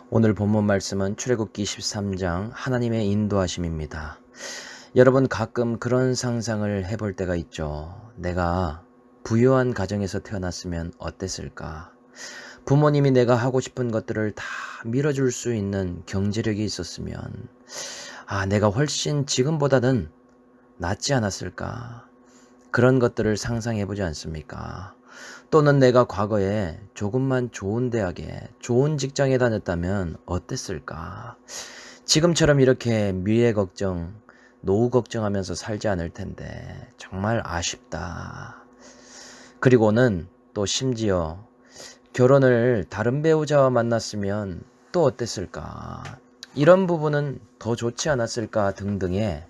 오늘 본문 말씀은 출애굽기 13장 하나님의 인도하심입니다. 여러분 가끔 그런 상상을 해볼 때가 있죠. 내가 부유한 가정에서 태어났으면 어땠을까? 부모님이 내가 하고 싶은 것들을 다 밀어줄 수 있는 경제력이 있었으면 내가 훨씬 지금보다는 낫지 않았을까? 그런 것들을 상상해보지 않습니까? 또는 내가 과거에 조금만 좋은 대학에 좋은 직장에 다녔다면 어땠을까? 지금처럼 이렇게 미래 걱정, 노후 걱정하면서 살지 않을 텐데 정말 아쉽다. 그리고는 또 심지어 결혼을 다른 배우자와 만났으면 또 어땠을까? 이런 부분은 더 좋지 않았을까 등등의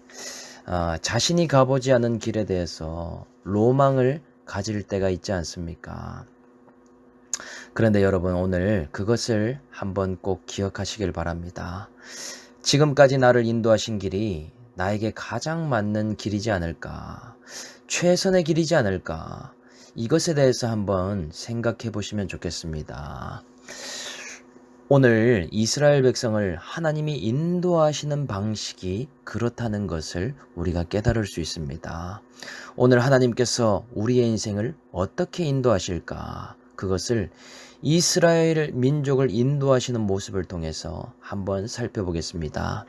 자신이 가보지 않은 길에 대해서 로망을 가질 때가 있지 않습니까? 그런데 여러분 오늘 그것을 한번 꼭 기억하시길 바랍니다. 지금까지 나를 인도하신 길이 나에게 가장 맞는 길이지 않을까? 최선의 길이지 않을까? 이것에 대해서 한번 생각해 보시면 좋겠습니다. 오늘 이스라엘 백성을 하나님이 인도하시는 방식이 그렇다는 것을 우리가 깨달을 수 있습니다. 오늘 하나님께서 우리의 인생을 어떻게 인도하실까? 그것을 이스라엘 민족을 인도하시는 모습을 통해서 한번 살펴보겠습니다.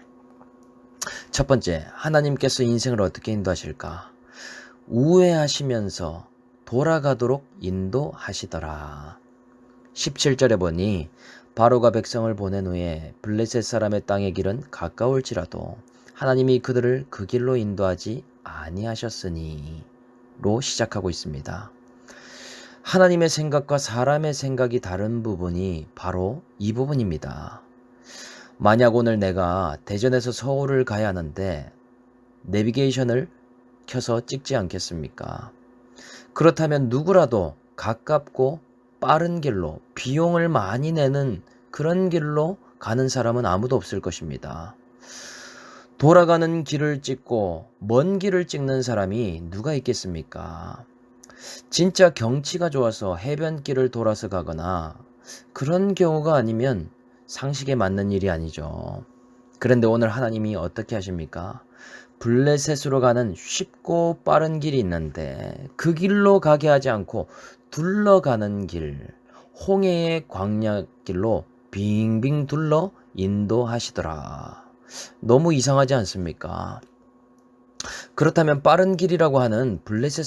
첫 번째, 하나님께서 인생을 어떻게 인도하실까? 우회하시면서 돌아가도록 인도하시더라. 17절에 보니 바로가 백성을 보낸 후에 블레셋 사람의 땅의 길은 가까울지라도 하나님이 그들을 그 길로 인도하지 아니하셨으니 로 시작하고 있습니다. 하나님의 생각과 사람의 생각이 다른 부분이 바로 이 부분입니다. 만약 오늘 내가 대전에서 서울을 가야 하는데 내비게이션을 켜서 찍지 않겠습니까? 그렇다면 누구라도 가깝고 빠른 길로 비용을 많이 내는 그런 길로 가는 사람은 아무도 없을 것입니다. 돌아가는 길을 찍고 먼 길을 찍는 사람이 누가 있겠습니까? 진짜 경치가 좋아서 해변길을 돌아서 가거나 그런 경우가 아니면 상식에 맞는 일이 아니죠. 그런데 오늘 하나님이 어떻게 하십니까? 블레셋으로 가는 쉽고 빠른 길이 있는데 그 길로 가게 하지 않고 둘러가는 길, 홍해의 광야길로 빙빙 둘러 인도하시더라. 너무 이상하지 않습니까? 그렇다면 빠른 길이라고 하는 블레셋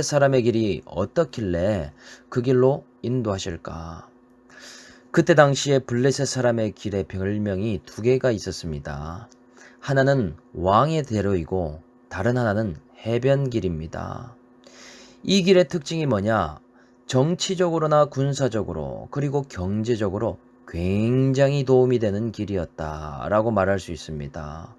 사람의 길이 어떻길래 그 길로 인도하실까? 그때 당시에 블레셋 사람의 길의 별명이 두 개가 있었습니다. 하나는 왕의 대로이고 다른 하나는 해변길입니다. 이 길의 특징이 뭐냐? 정치적으로나 군사적으로 그리고 경제적으로 굉장히 도움이 되는 길이었다라고 말할 수 있습니다.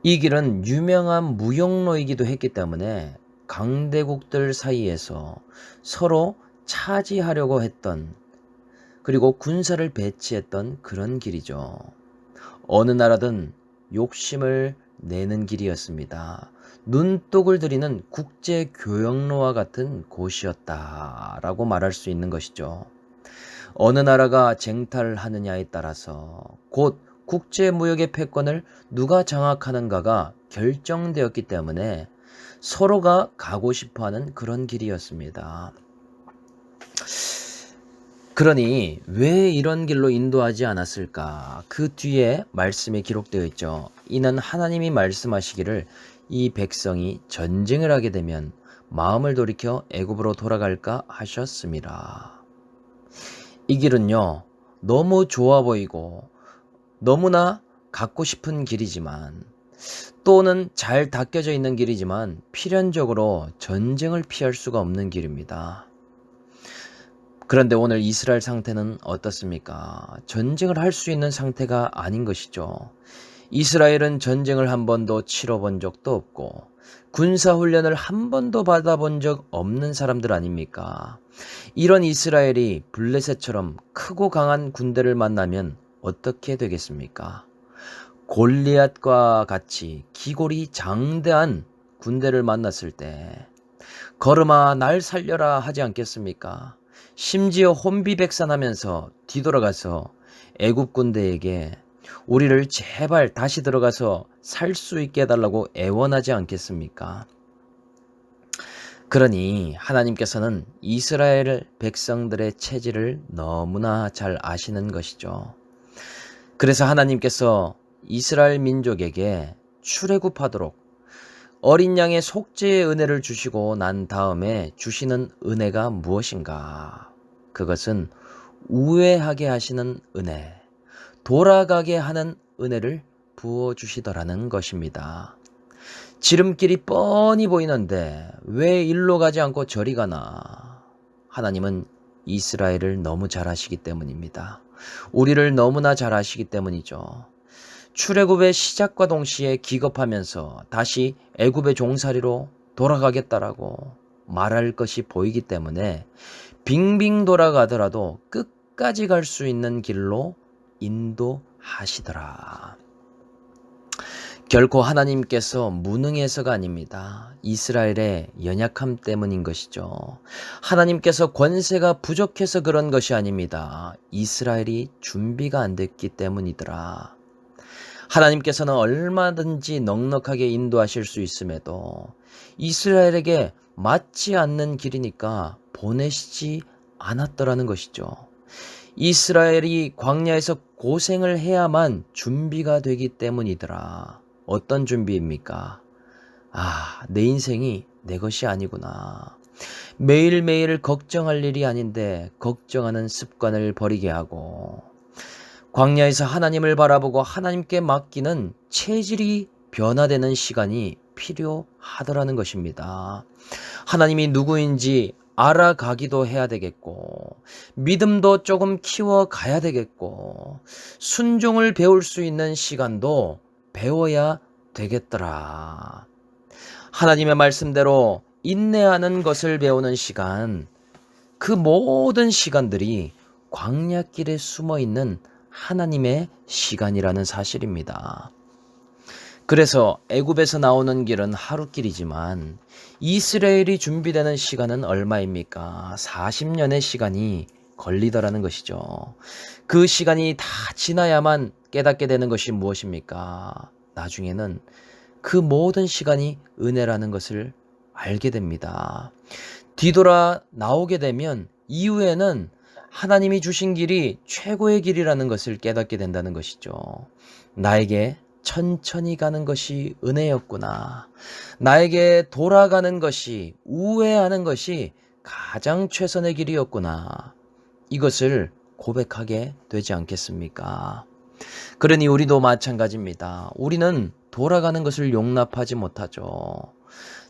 이 길은 유명한 무역로이기도 했기 때문에 강대국들 사이에서 서로 차지하려고 했던 그리고 군사를 배치했던 그런 길이죠. 어느 나라든 욕심을 내는 길이었습니다. 눈독을 들이는 국제 교역로와 같은 곳이었다라고 말할 수 있는 것이죠. 어느 나라가 쟁탈하느냐에 따라서 곧 국제 무역의 패권을 누가 장악하는가가 결정되었기 때문에 서로가 가고 싶어하는 그런 길이었습니다. 그러니 왜 이런 길로 인도하지 않았을까? 그 뒤에 말씀에 기록되어 있죠. 이는 하나님이 말씀하시기를 이 백성이 전쟁을 하게 되면 마음을 돌이켜 애굽으로 돌아갈까 하셨습니다. 이 길은요, 너무 좋아 보이고 너무나 갖고 싶은 길이지만 또는 잘 닦여져 있는 길이지만 필연적으로 전쟁을 피할 수가 없는 길입니다. 그런데 오늘 이스라엘 상태는 어떻습니까? 전쟁을 할 수 있는 상태가 아닌 것이죠. 이스라엘은 전쟁을 한 번도 치러본 적도 없고 군사훈련을 한 번도 받아본 적 없는 사람들 아닙니까? 이런 이스라엘이 블레셋처럼 크고 강한 군대를 만나면 어떻게 되겠습니까? 골리앗과 같이 기골이 장대한 군대를 만났을 때 걸음아 날 살려라 하지 않겠습니까? 심지어 혼비백산하면서 뒤돌아가서 애굽 군대에게 우리를 제발 다시 들어가서 살 수 있게 해달라고 애원하지 않겠습니까? 그러니 하나님께서는 이스라엘 백성들의 체질을 너무나 잘 아시는 것이죠. 그래서 하나님께서 이스라엘 민족에게 출애굽하도록 어린 양의 속죄의 은혜를 주시고 난 다음에 주시는 은혜가 무엇인가? 그것은 우회하게 하시는 은혜, 돌아가게 하는 은혜를 부어주시더라는 것입니다. 지름길이 뻔히 보이는데 왜 일로 가지 않고 저리 가나? 하나님은 이스라엘을 너무 잘 아시기 때문입니다. 우리를 너무나 잘 아시기 때문이죠. 출애굽의 시작과 동시에 기겁하면서 다시 애굽의 종살이로 돌아가겠다라고 말할 것이 보이기 때문에 빙빙 돌아가더라도 끝까지 갈 수 있는 길로 인도하시더라. 결코 하나님께서 무능해서가 아닙니다. 이스라엘의 연약함 때문인 것이죠. 하나님께서 권세가 부족해서 그런 것이 아닙니다. 이스라엘이 준비가 안 됐기 때문이더라. 하나님께서는 얼마든지 넉넉하게 인도하실 수 있음에도 이스라엘에게 맞지 않는 길이니까 보내시지 않았더라는 것이죠. 이스라엘이 광야에서 고생을 해야만 준비가 되기 때문이더라. 어떤 준비입니까? 내 인생이 내 것이 아니구나. 매일매일 걱정할 일이 아닌데 걱정하는 습관을 버리게 하고 광야에서 하나님을 바라보고 하나님께 맡기는 체질이 변화되는 시간이 필요하더라는 것입니다. 하나님이 누구인지 알아가기도 해야 되겠고 믿음도 조금 키워가야 되겠고 순종을 배울 수 있는 시간도 배워야 되겠더라. 하나님의 말씀대로 인내하는 것을 배우는 시간, 그 모든 시간들이 광야길에 숨어있는 하나님의 시간이라는 사실입니다. 그래서 애굽에서 나오는 길은 하루길이지만 이스라엘이 준비되는 시간은 얼마입니까? 40년의 시간이 걸리더라는 것이죠. 그 시간이 다 지나야만 깨닫게 되는 것이 무엇입니까? 나중에는 그 모든 시간이 은혜라는 것을 알게 됩니다. 뒤돌아 나오게 되면 이후에는 하나님이 주신 길이 최고의 길이라는 것을 깨닫게 된다는 것이죠. 나에게 천천히 가는 것이 은혜였구나. 나에게 돌아가는 것이, 우회하는 것이 가장 최선의 길이었구나. 이것을 고백하게 되지 않겠습니까? 그러니 우리도 마찬가지입니다. 우리는 돌아가는 것을 용납하지 못하죠.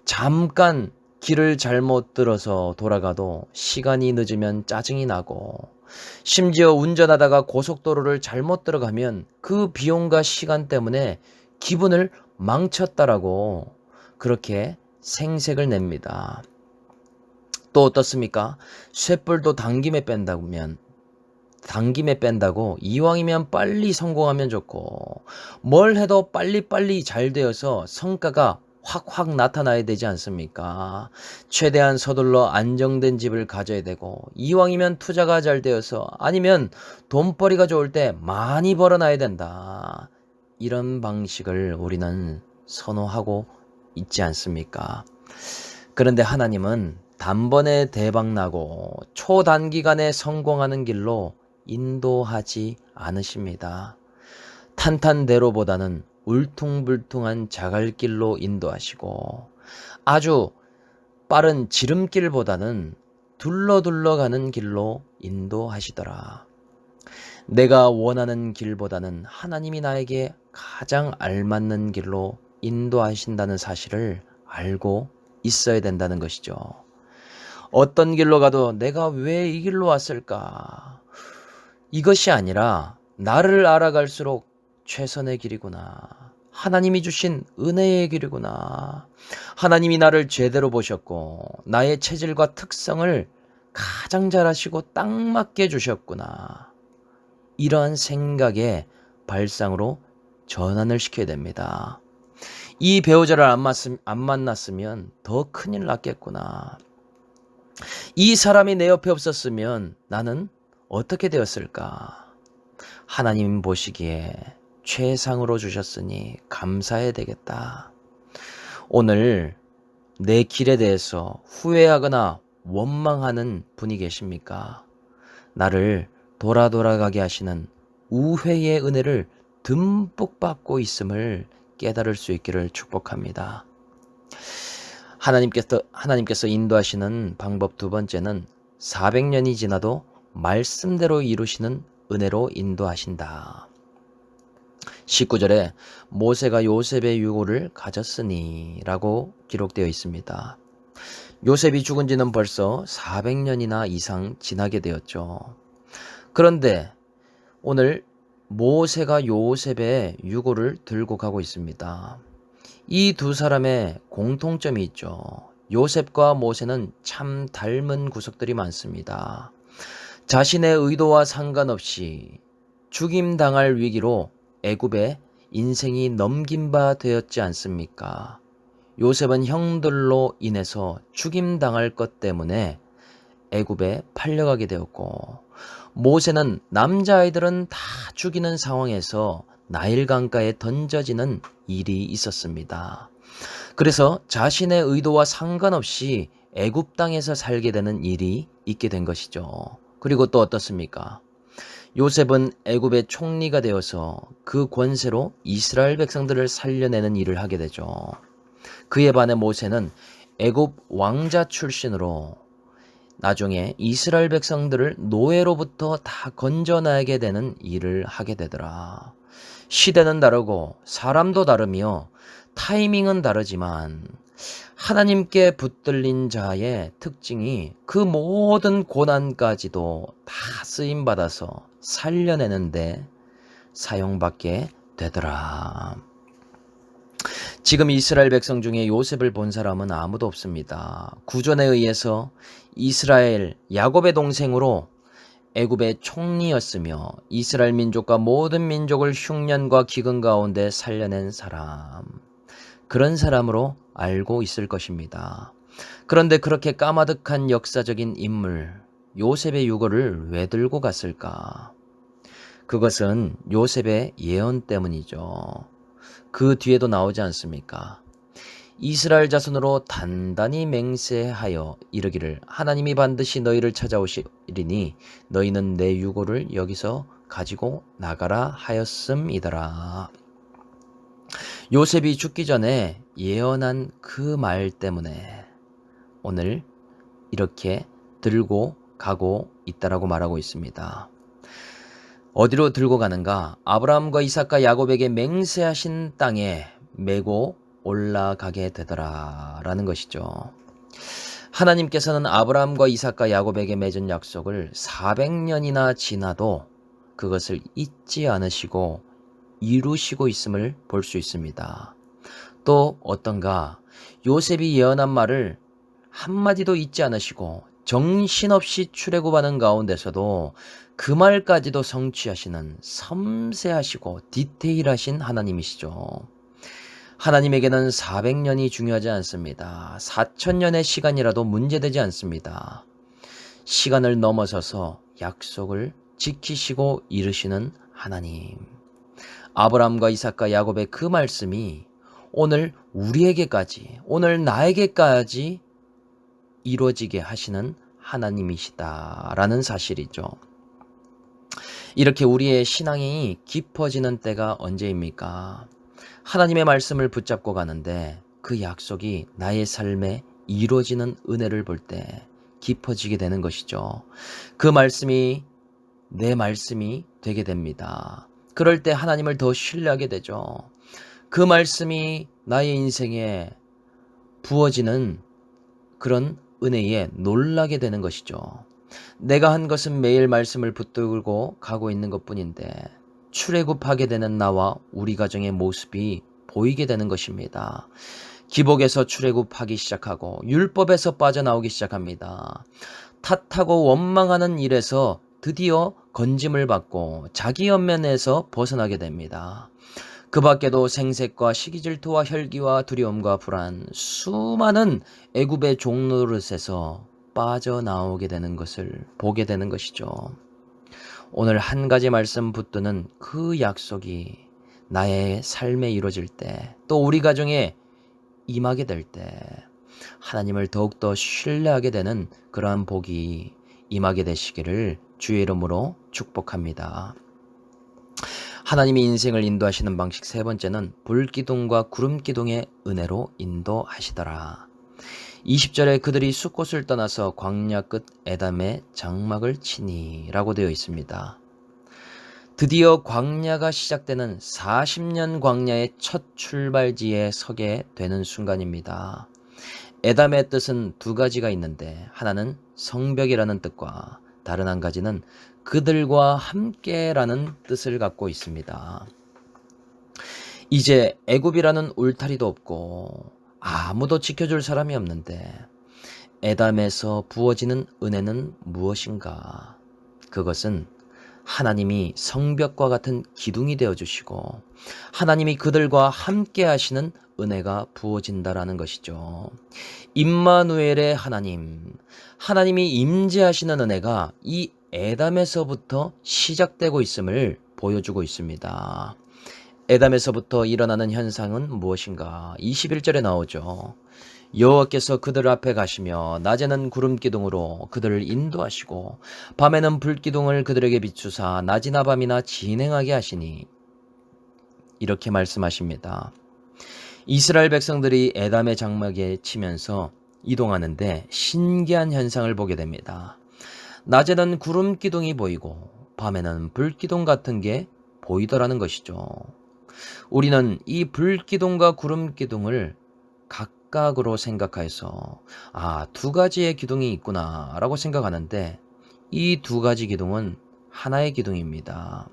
잠깐 길을 잘못 들어서 돌아가도 시간이 늦으면 짜증이 나고 심지어 운전하다가 고속도로를 잘못 들어가면 그 비용과 시간 때문에 기분을 망쳤다라고 그렇게 생색을 냅니다. 또 어떻습니까? 쇳불도 당김에 뺀다고 이왕이면 빨리 성공하면 좋고 뭘 해도 빨리빨리 잘 되어서 성과가 확확 나타나야 되지 않습니까? 최대한 서둘러 안정된 집을 가져야 되고 이왕이면 투자가 잘 되어서 아니면 돈벌이가 좋을 때 많이 벌어놔야 된다. 이런 방식을 우리는 선호하고 있지 않습니까? 그런데 하나님은 단번에 대박나고 초단기간에 성공하는 길로 인도하지 않으십니다. 탄탄대로보다는 울퉁불퉁한 자갈길로 인도하시고 아주 빠른 지름길보다는 둘러가는 길로 인도하시더라. 내가 원하는 길보다는 하나님이 나에게 가장 알맞는 길로 인도하신다는 사실을 알고 있어야 된다는 것이죠. 어떤 길로 가도 내가 왜 이 길로 왔을까? 이것이 아니라 나를 알아갈수록 최선의 길이구나. 하나님이 주신 은혜의 길이구나. 하나님이 나를 제대로 보셨고 나의 체질과 특성을 가장 잘 아시고 딱 맞게 주셨구나. 이러한 생각의 발상으로 전환을 시켜야 됩니다. 이 배우자를 안 만났으면 더 큰일 났겠구나. 이 사람이 내 옆에 없었으면 나는 어떻게 되었을까? 하나님 보시기에 최상으로 주셨으니 감사해야 되겠다. 오늘 내 길에 대해서 후회하거나 원망하는 분이 계십니까? 나를 돌아가게 하시는 우회의 은혜를 듬뿍 받고 있음을 깨달을 수 있기를 축복합니다. 하나님께서 인도하시는 방법 두 번째는 400년이 지나도 말씀대로 이루시는 은혜로 인도하신다. 19절에 모세가 요셉의 유고를 가졌으니 라고 기록되어 있습니다. 요셉이 죽은 지는 벌써 400년이나 이상 지나게 되었죠. 그런데 오늘 모세가 요셉의 유고를 들고 가고 있습니다. 이 두 사람의 공통점이 있죠. 요셉과 모세는 참 닮은 구석들이 많습니다. 자신의 의도와 상관없이 죽임당할 위기로 애굽에 인생이 넘긴 바 되었지 않습니까? 요셉은 형들로 인해서 죽임당할 것 때문에 애굽에 팔려가게 되었고, 모세는 남자아이들은 다 죽이는 상황에서 나일 강가에 던져지는 일이 있었습니다. 그래서 자신의 의도와 상관없이 애굽 땅에서 살게 되는 일이 있게 된 것이죠. 그리고 또 어떻습니까? 요셉은 애굽의 총리가 되어서 그 권세로 이스라엘 백성들을 살려내는 일을 하게 되죠. 그에 반해 모세는 애굽 왕자 출신으로 나중에 이스라엘 백성들을 노예로부터 다 건져내게 되는 일을 하게 되더라. 시대는 다르고 사람도 다르며 타이밍은 다르지만 하나님께 붙들린 자의 특징이 그 모든 고난까지도 다 쓰임받아서 살려내는데 사용받게 되더라. 지금 이스라엘 백성 중에 요셉을 본 사람은 아무도 없습니다. 구전에 의해서 이스라엘 야곱의 동생으로 애굽의 총리였으며 이스라엘 민족과 모든 민족을 흉년과 기근 가운데 살려낸 사람, 그런 사람으로 알고 있을 것입니다. 그런데 그렇게 까마득한 역사적인 인물 요셉의 유고를 왜 들고 갔을까? 그것은 요셉의 예언 때문이죠. 그 뒤에도 나오지 않습니까? 이스라엘 자손으로 단단히 맹세하여 이르기를 하나님이 반드시 너희를 찾아오시리니 너희는 내 유고를 여기서 가지고 나가라 하였음이더라. 요셉이 죽기 전에 예언한 그 말 때문에 오늘 이렇게 들고 가고 있다라고 말하고 있습니다. 어디로 들고 가는가? 아브라함과 이삭과 야곱에게 맹세하신 땅에 메고 올라가게 되더라 라는 것이죠. 하나님께서는 아브라함과 이삭과 야곱에게 맺은 약속을 400년이나 지나도 그것을 잊지 않으시고 이루시고 있음을 볼 수 있습니다. 또 어떤가? 요셉이 예언한 말을 한마디도 잊지 않으시고 정신없이 출애굽하는 가운데서도 그 말까지도 성취하시는 섬세하시고 디테일하신 하나님이시죠. 하나님에게는 400년이 중요하지 않습니다. 4000년의 시간이라도 문제되지 않습니다. 시간을 넘어서서 약속을 지키시고 이루시는 하나님. 아브라함과 이삭과 야곱의 그 말씀이 오늘 우리에게까지, 오늘 나에게까지 이루어지게 하시는 하나님이시다라는 사실이죠. 이렇게 우리의 신앙이 깊어지는 때가 언제입니까? 하나님의 말씀을 붙잡고 가는데 그 약속이 나의 삶에 이루어지는 은혜를 볼 때 깊어지게 되는 것이죠. 그 말씀이 내 말씀이 되게 됩니다. 그럴 때 하나님을 더 신뢰하게 되죠. 그 말씀이 나의 인생에 부어지는 그런 은혜에 놀라게 되는 것이죠. 내가 한 것은 매일 말씀을 붙들고 가고 있는 것뿐인데 출애굽하게 되는 나와 우리 가정의 모습이 보이게 되는 것입니다. 기복에서 출애굽하기 시작하고 율법에서 빠져나오기 시작합니다. 탓하고 원망하는 일에서 드디어 건짐을 받고 자기 연면에서 벗어나게 됩니다. 그 밖에도 생색과 시기질투와 혈기와 두려움과 불안, 수많은 애굽의 종노릇에서 빠져나오게 되는 것을 보게 되는 것이죠. 오늘 한 가지 말씀 붙드는 그 약속이 나의 삶에 이루어질 때, 또 우리 가정에 임하게 될 때 하나님을 더욱더 신뢰하게 되는 그러한 복이 임하게 되시기를 주의 이름으로 축복합니다. 하나님이 인생을 인도하시는 방식 세 번째는 불기둥과 구름기둥의 은혜로 인도하시더라. 20절에 그들이 숫곳을 떠나서 광야 끝 에담의 장막을 치니 라고 되어 있습니다. 드디어 광야가 시작되는 40년 광야의 첫 출발지에 서게 되는 순간입니다. 에담의 뜻은 두 가지가 있는데 하나는 성벽이라는 뜻과 다른 한 가지는 그들과 함께라는 뜻을 갖고 있습니다. 이제 애굽이라는 울타리도 없고 아무도 지켜줄 사람이 없는데 에담에서 부어지는 은혜는 무엇인가? 그것은 하나님이 성벽과 같은 기둥이 되어주시고 하나님이 그들과 함께 하시는 은혜가 부어진다라는 것이죠. 임마누엘의 하나님, 하나님이 임재하시는 은혜가 이 에담에서부터 시작되고 있음을 보여주고 있습니다. 에담에서부터 일어나는 현상은 무엇인가? 21절에 나오죠. 여호와께서 그들 앞에 가시며 낮에는 구름기둥으로 그들을 인도하시고 밤에는 불기둥을 그들에게 비추사 낮이나 밤이나 진행하게 하시니 이렇게 말씀하십니다. 이스라엘 백성들이 에담의 장막에 치면서 이동하는데 신기한 현상을 보게 됩니다. 낮에는 구름기둥이 보이고 밤에는 불기둥 같은 게 보이더라는 것이죠. 우리는 이 불기둥과 구름기둥을 각각으로 생각해서 두 가지의 기둥이 있구나 라고 생각하는데 이 두 가지 기둥은 하나의 기둥입니다.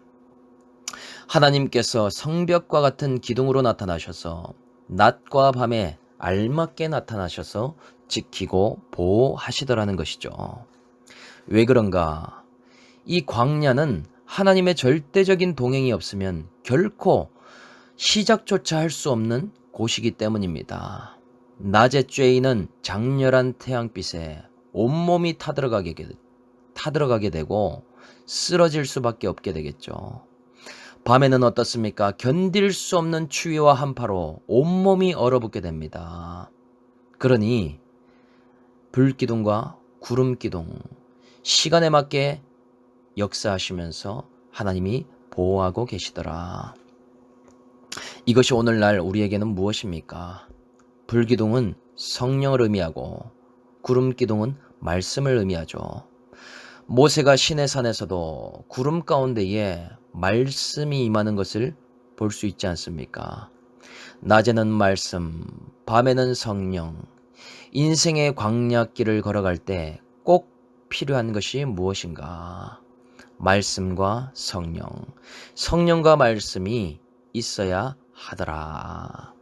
하나님께서 성벽과 같은 기둥으로 나타나셔서 낮과 밤에 알맞게 나타나셔서 지키고 보호하시더라는 것이죠. 왜 그런가? 이 광야는 하나님의 절대적인 동행이 없으면 결코 시작조차 할 수 없는 곳이기 때문입니다. 낮에 쬐이는 장렬한 태양빛에 온몸이 타들어가게 되고 쓰러질 수밖에 없게 되겠죠. 밤에는 어떻습니까? 견딜 수 없는 추위와 한파로 온몸이 얼어붙게 됩니다. 그러니 불기둥과 구름기둥, 시간에 맞게 역사하시면서 하나님이 보호하고 계시더라. 이것이 오늘날 우리에게는 무엇입니까? 불기둥은 성령을 의미하고 구름기둥은 말씀을 의미하죠. 모세가 시내산에서도 구름 가운데에 말씀이 임하는 것을 볼 수 있지 않습니까? 낮에는 말씀, 밤에는 성령. 인생의 광야길을 걸어갈 때 꼭 필요한 것이 무엇인가? 말씀과 성령. 성령과 말씀이 있어야 하더라.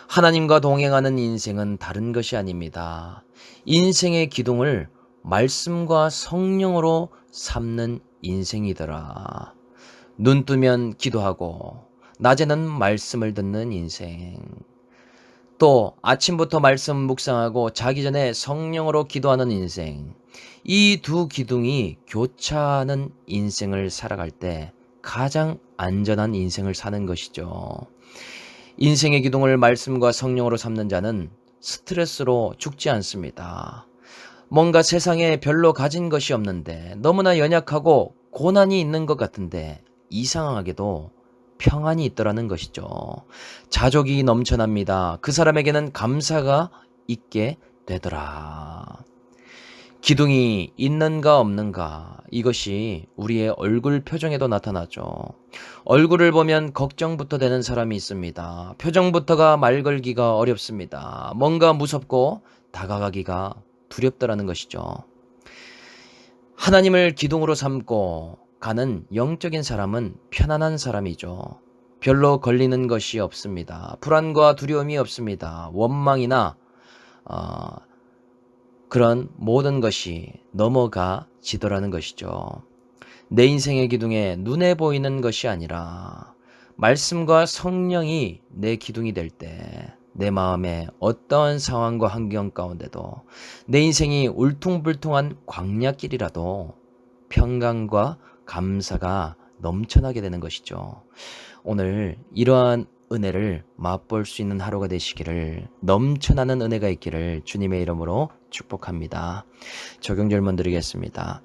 하나님과 동행하는 인생은 다른 것이 아닙니다. 인생의 기둥을 말씀과 성령으로 삼는 인생이더라. 눈 뜨면 기도하고 낮에는 말씀을 듣는 인생. 또 아침부터 말씀 묵상하고 자기 전에 성령으로 기도하는 인생. 이 두 기둥이 교차하는 인생을 살아갈 때 가장 안전한 인생을 사는 것이죠. 인생의 기둥을 말씀과 성령으로 삼는 자는 스트레스로 죽지 않습니다. 뭔가 세상에 별로 가진 것이 없는데 너무나 연약하고 고난이 있는 것 같은데 이상하게도 평안이 있더라는 것이죠. 자족이 넘쳐납니다. 그 사람에게는 감사가 있게 되더라. 기둥이 있는가 없는가, 이것이 우리의 얼굴 표정에도 나타나죠. 얼굴을 보면 걱정부터 되는 사람이 있습니다. 표정부터가 말 걸기가 어렵습니다. 뭔가 무섭고 다가가기가 두렵더라는 것이죠. 하나님을 기둥으로 삼고 가는 영적인 사람은 편안한 사람이죠. 별로 걸리는 것이 없습니다. 불안과 두려움이 없습니다. 원망이나 그런 모든 것이 넘어가지더라는 것이죠. 내 인생의 기둥에 눈에 보이는 것이 아니라 말씀과 성령이 내 기둥이 될 때 내 마음에 어떠한 상황과 환경 가운데도 내 인생이 울퉁불퉁한 광야길이라도 평강과 감사가 넘쳐나게 되는 것이죠. 오늘 이러한 은혜를 맛볼 수 있는 하루가 되시기를, 넘쳐나는 은혜가 있기를 주님의 이름으로 축복합니다. 적용 질문 드리겠습니다.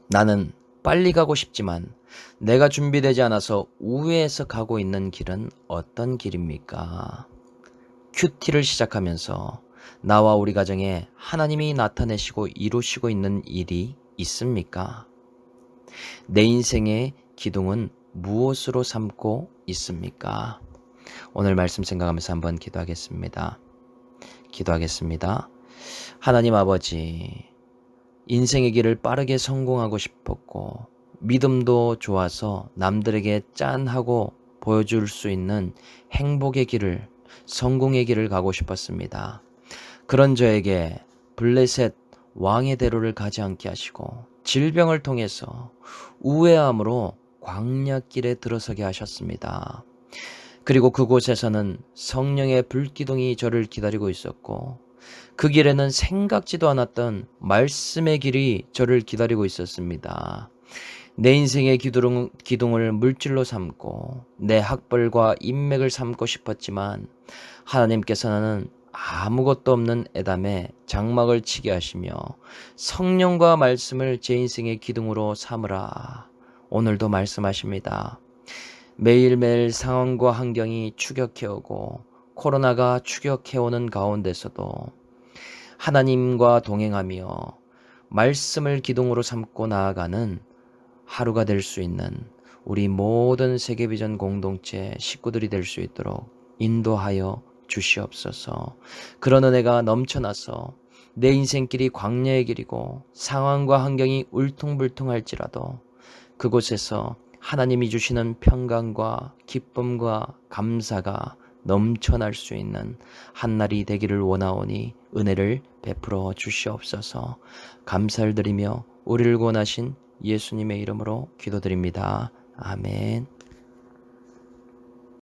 나는 빨리 가고 싶지만 내가 준비되지 않아서 우회해서 가고 있는 길은 어떤 길입니까? 큐티를 시작하면서 나와 우리 가정에 하나님이 나타내시고 이루시고 있는 일이 있습니까? 내 인생의 기둥은 무엇으로 삼고 있습니까? 오늘 말씀 생각하면서 한번 기도하겠습니다. 하나님 아버지, 인생의 길을 빠르게 성공하고 싶었고 믿음도 좋아서 남들에게 짠하고 보여줄 수 있는 행복의 길을, 성공의 길을 가고 싶었습니다. 그런 저에게 블레셋 왕의 대로를 가지 않게 하시고 질병을 통해서 우회함으로 광야길에 들어서게 하셨습니다. 그리고 그곳에서는 성령의 불기둥이 저를 기다리고 있었고 그 길에는 생각지도 않았던 말씀의 길이 저를 기다리고 있었습니다. 내 인생의 기둥을 물질로 삼고 내 학벌과 인맥을 삼고 싶었지만 하나님께서는 아무것도 없는 에담에 장막을 치게 하시며 성령과 말씀을 제 인생의 기둥으로 삼으라. 오늘도 말씀하십니다. 매일매일 상황과 환경이 추격해오고 코로나가 추격해오는 가운데서도 하나님과 동행하며 말씀을 기둥으로 삼고 나아가는 하루가 될 수 있는 우리 모든 세계비전 공동체 식구들이 될 수 있도록 인도하여 주시옵소서. 그런 은혜가 넘쳐나서 내 인생길이 광야의 길이고 상황과 환경이 울퉁불퉁할지라도 그곳에서 하나님이 주시는 평강과 기쁨과 감사가 넘쳐날 수 있는 한날이 되기를 원하오니 은혜를 베풀어 주시옵소서. 감사를 드리며 우리를 구원하신 예수님의 이름으로 기도드립니다. 아멘.